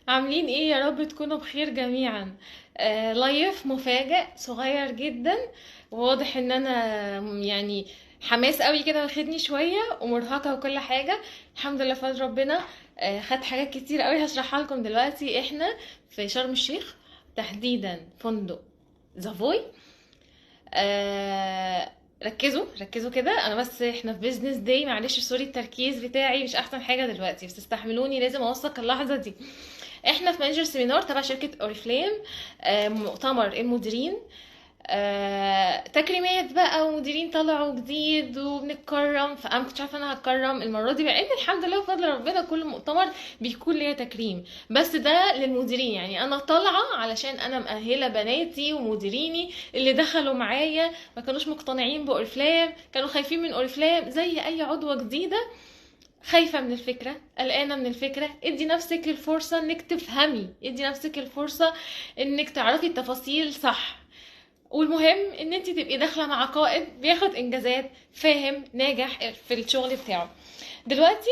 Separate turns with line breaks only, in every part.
عاملين ايه؟ يا رب تكونوا بخير جميعا. لايف مفاجئ صغير جدا. واضح ان انا يعني حماس قوي كده واخدني شويه ومرهقه وكل حاجه. الحمد لله فضل ربنا. خدت حاجات كتير قوي هشرحها لكم دلوقتي. احنا في شرم الشيخ، تحديدا فندق زافوي. ركزوا ركزوا كده، انا بس احنا في بيزنس داي، معلش سوري التركيز بتاعي مش احسن حاجه دلوقتي، بس استحملوني لازم اوثق اللحظه دي. احنا في مانجر سيمينار تبع شركة اوريفليم، مؤتمر المديرين. تكريمات بقى، ومديرين طلعوا جديد وبنتكرم، فانا مكنتش عارفه انا هتكرم المره دي، مع ان الحمد لله بفضل ربنا كل مؤتمر بيكون ليا تكريم، بس ده للمديرين. يعني انا طالعه علشان انا مأهله بناتي ومديريني اللي دخلوا معايا ما كانوش مقتنعين باوريفلام، كانوا خايفين من اوريفلام زي اي عضوه جديده. خايفة من الفكرة، قلقانة من الفكرة، ادي نفسك الفرصة انك تفهمي، ادي نفسك الفرصة انك تعرفي التفاصيل صح. والمهم ان انت تبقي داخلة مع قائد بياخد انجازات، فاهم، ناجح في الشغل بتاعه. دلوقتي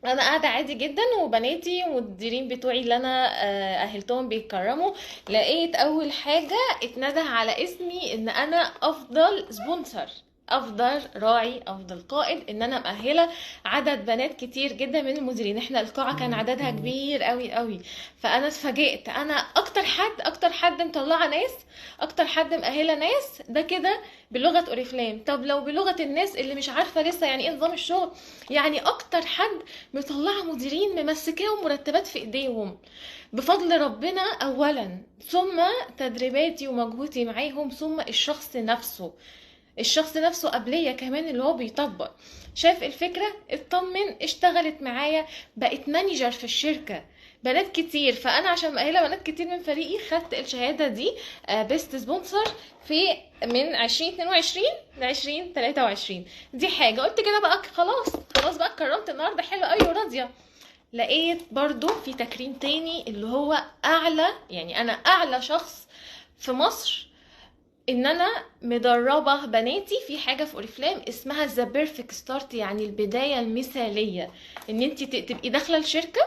انا قاعدة عادي جدا، وبناتي والمديرين بتوعي اللي انا اهلتهم بيتكرموا. لقيت اول حاجة اتنده على اسمي ان انا افضل سبونسر، افضل راعي، افضل قائد، ان انا مأهله عدد بنات كتير جدا من المديرين. احنا القاعه كان عددها كبير قوي قوي، فانا اتفاجئت انا اكتر حد مطلعه ناس، اكتر حد مأهله ناس. ده كده بلغه اوريفلام. طب لو بلغه الناس اللي مش عارفه لسه يعني ايه نظام الشغل، يعني اكتر حد مطلعه مديرين ممسكاهم مرتبات في ايديهم بفضل ربنا اولا، ثم تدريباتي ومجهودي معاهم، ثم الشخص نفسه قبلية كمان اللي هو بيطبق، شاف الفكرة، اطمن، اشتغلت معايا، بقت مانجر في الشركة، بنات كتير. فانا عشان مأهلة بنات كتير من فريقي خدت الشهادة دي بيست سبونسر في من 2022 ل 2023. دي حاجة قلت كده بقى، خلاص خلاص بقى اتكرمت النهاردة، حلوة قوي وراضية. لقيت برضو في تكريم تاني اللي هو اعلى، يعني انا اعلى شخص في مصر، ان انا مدربه بناتي في حاجه في اوريفلام اسمها ذا بيرفكت ستارت، يعني البدايه المثاليه، ان انت تبقي داخله الشركه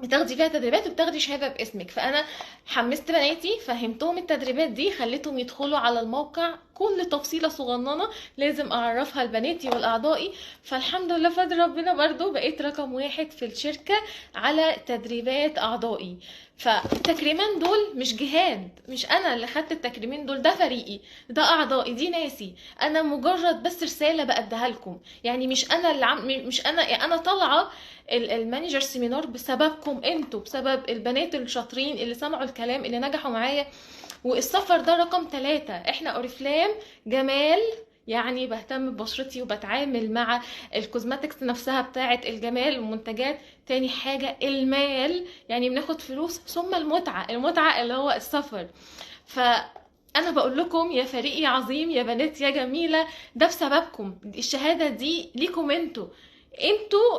بتاخدي فيها تدريبات وبتاخدي شهاده باسمك. فانا حمست بناتي، فهمتهم التدريبات دي، خليتهم يدخلوا على الموقع، كل تفصيله صغننه لازم اعرفها لبناتي والاعضائي. فالحمد لله فضل ربنا برضو بقيت رقم واحد في الشركه على تدريبات اعضائي. فالتكريمان دول مش جهاد، مش انا اللي خدت التكريمين دول، ده فريقي، ده اعضائي، دي ناسي. انا مجرد بس رساله بأديها لكم، يعني مش انا اللي مش انا، يعني انا طالعه المانجر سيمينار بسببكم انتوا، بسبب البنات الشاطرين اللي سمعوا الكلام اللي نجحوا معايا. والسفر ده رقم 3. احنا اوريفلام جمال، يعني بهتم ببشرتي وبتعامل مع الكوزماتكس نفسها بتاعة الجمال والمنتجات. تاني حاجة المال، يعني بناخد فلوس، ثم المتعة اللي هو السفر. فأنا بقول لكم يا فريقي عظيم، يا بنات يا جميلة، ده بسببكم، الشهادة دي ليكم انتوا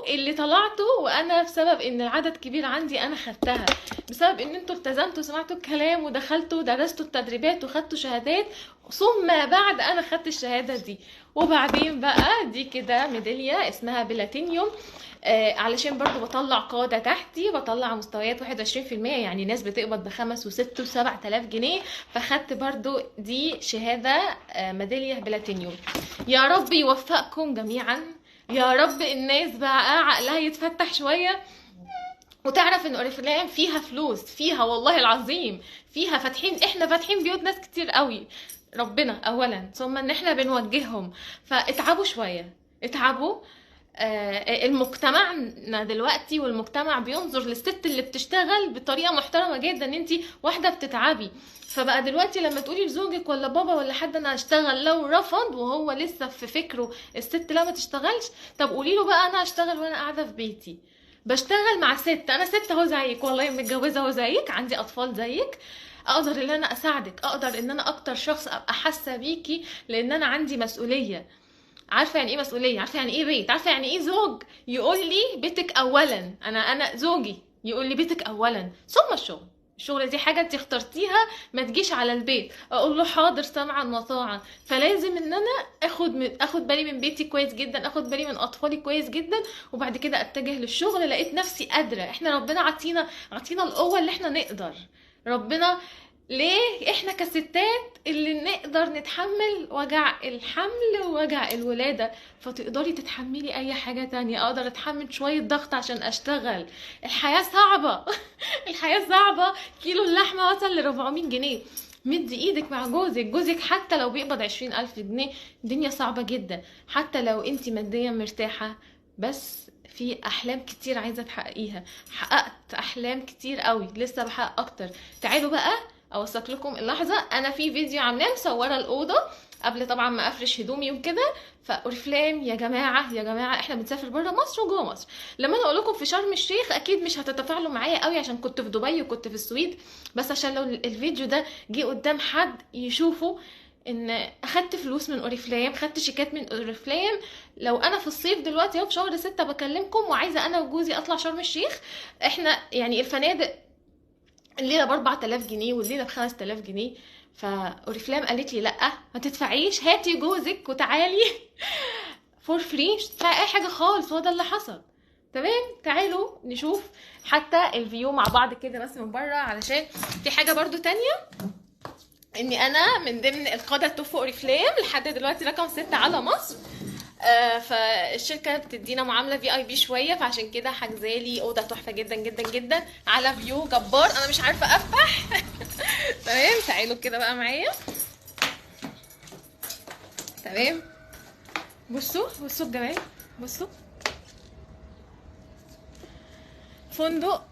اللي طلعتوا، وانا بسبب ان العدد كبير عندي انا خدتها، بسبب ان انتوا التزمتوا، سمعتوا الكلام، ودخلتوا درستوا التدريبات وخدتوا شهادات، ثم بعد انا خدت الشهادة دي. وبعدين بقى دي كده ميدالية اسمها بلاتينيوم، علشان برضو بطلع قادة تحتي، بطلع مستويات 21%، يعني ناس بتقبض ب5 و6 و7 آلاف جنيه. فخدت برضو دي شهادة ميدالية بلاتينيوم. يا رب يوفقكم جميعا، يا رب الناس بقى عقلها يتفتح شوية وتعرف ان اوريفلام فيها فلوس، فيها والله العظيم، فيها فاتحين، احنا فاتحين بيوت ناس كتير قوي، ربنا اولا، ثم ان احنا بنوجههم. فاتعبوا شوية، اتعبوا. المجتمعنا دلوقتي، والمجتمع بينظر للست اللي بتشتغل بطريقة محترمة جدا، ان انتي واحدة بتتعبي. فبقى دلوقتي لما تقولي لزوجك ولا بابا ولا حد انا هشتغل، لو رفض وهو لسه في فكره الست لا ما تشتغلش، طب قولي له بقى انا هشتغل وانا قاعدة في بيتي، بشتغل مع ست، انا ست اهو زيك، والله متجوزة اهو زيك، عندي اطفال زيك، اقدر ان انا اساعدك، اقدر ان انا اكتر شخص ابقى حاسة بيكي، لان انا عندي مسؤولية. عارفه يعني ايه مسؤوليه، عارفه يعني ايه بيت، عارفه يعني ايه زوج يقول لي بيتك اولا، انا زوجي يقول لي بيتك اولا ثم الشغل. الشغل دي حاجه انت اخترتيها، ما تجيش على البيت اقول له حاضر سمعا وطاعا. فلازم ان انا اخد بالي من بيتي كويس جدا، اخد بالي من اطفالي كويس جدا، وبعد كده اتجه للشغل. لقيت نفسي قادره. احنا ربنا عطينا القوه اللي احنا نقدر. ربنا ليه احنا كستات اللي نقدر نتحمل وجع الحمل ووجع الولادة، فتقدري تتحملي اي حاجة تانية. اقدر اتحمل شوية ضغط عشان اشتغل. الحياة صعبة. الحياة صعبة. كيلو اللحمة وصل ل400 جنيه. مدي ايدك مع جوزك حتى لو بيقبض 20,000 جنيه. الدنيا صعبة جدا. حتى لو انت ماديا مرتاحة، بس في احلام كتير عايزة تحققيها. حققت احلام كتير قوي، لسه بحقق اكتر. تعالوا بقى اوثق لكم اللحظه. انا في فيديو عاملاه مصوره الاوضه قبل طبعا ما افرش هدومي وكده. فاوريفلام يا جماعه يا جماعه، احنا بنسافر بره مصر وجوه مصر. لما انا اقول لكم في شرم الشيخ اكيد مش هتتفاعلوا معايا قوي عشان كنت في دبي وكنت في السويد، بس عشان لو الفيديو ده جه قدام حد يشوفه ان اخدت فلوس من اوريفلام، خدت شيكات من اوريفلام. لو انا في الصيف دلوقتي اهو في شهر 6 بكلمكم وعايزه انا وجوزي اطلع شرم الشيخ، احنا يعني الفنادق الليله ب4000 جنيه والليله ب5000 جنيه. فاوريفلام قالت لي لا ما تدفعيش، هاتي جوزك وتعالي فور فري، مش تدفعي اي حاجه خالص. هو ده اللي حصل. تمام. تعالوا نشوف حتى الفيو مع بعض كده بس من بره، علشان في حاجه برضو تانية. اني انا من ضمن القاده التوب اوريفلام لحد دلوقتي رقم 6 على مصر. فالشركه بتدينا معامله في اي بي شويه، فعشان كده حجزالي اوضه تحفه جدا جدا جدا على فيو جبار. انا مش عارفه افتح. تمام. تعالوا كده بقى معايا. تمام. بصوا الجمال. بصوا فندق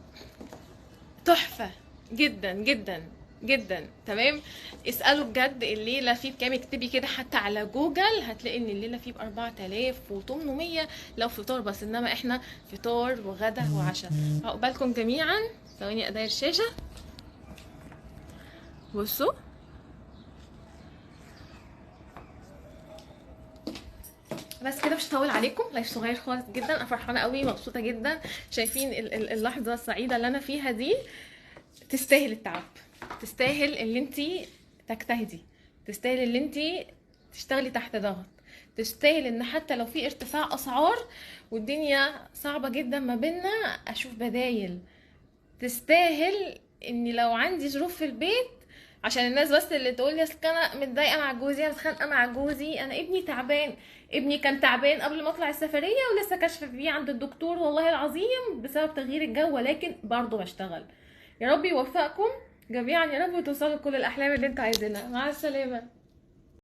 تحفه جدا جدا جدا. تمام. اسألوا بجد الليلة فيه بكام. اكتبي كده حتى على جوجل هتلاقي ان الليلة فيه ب4800 لو فطار بس، انما احنا فطار وغدا وعشاء. عقبالكم جميعا. ثواني اداير الشاشة. بصوا بس كده، مش هطول عليكم. لايف صغير خالص جدا. انا فرحانه قوي، مبسوطه جدا. شايفين اللحظه السعيده اللي انا فيها دي تستاهل التعب، تستاهل ان انتي تجتهدي، تستاهل ان انتي تشتغلي تحت ضغط، تستاهل ان حتى لو في ارتفاع اسعار والدنيا صعبة جدا ما بيننا اشوف بدايل. تستاهل اني لو عندي ظروف في البيت، عشان الناس بس اللي تقول لي اصل انا متضايقه مع جوزي، انا متخانقه مع جوزي، انا ابني تعبان. ابني كان تعبان قبل ما اطلع السفريه ولسه كاشفه فيه عند الدكتور والله العظيم بسبب تغيير الجو، ولكن برضه بشتغل. يا رب يوفقكم جميعا يا رب، وتوصلوا لكل الاحلام اللي انتوا عايزينها. مع السلامه.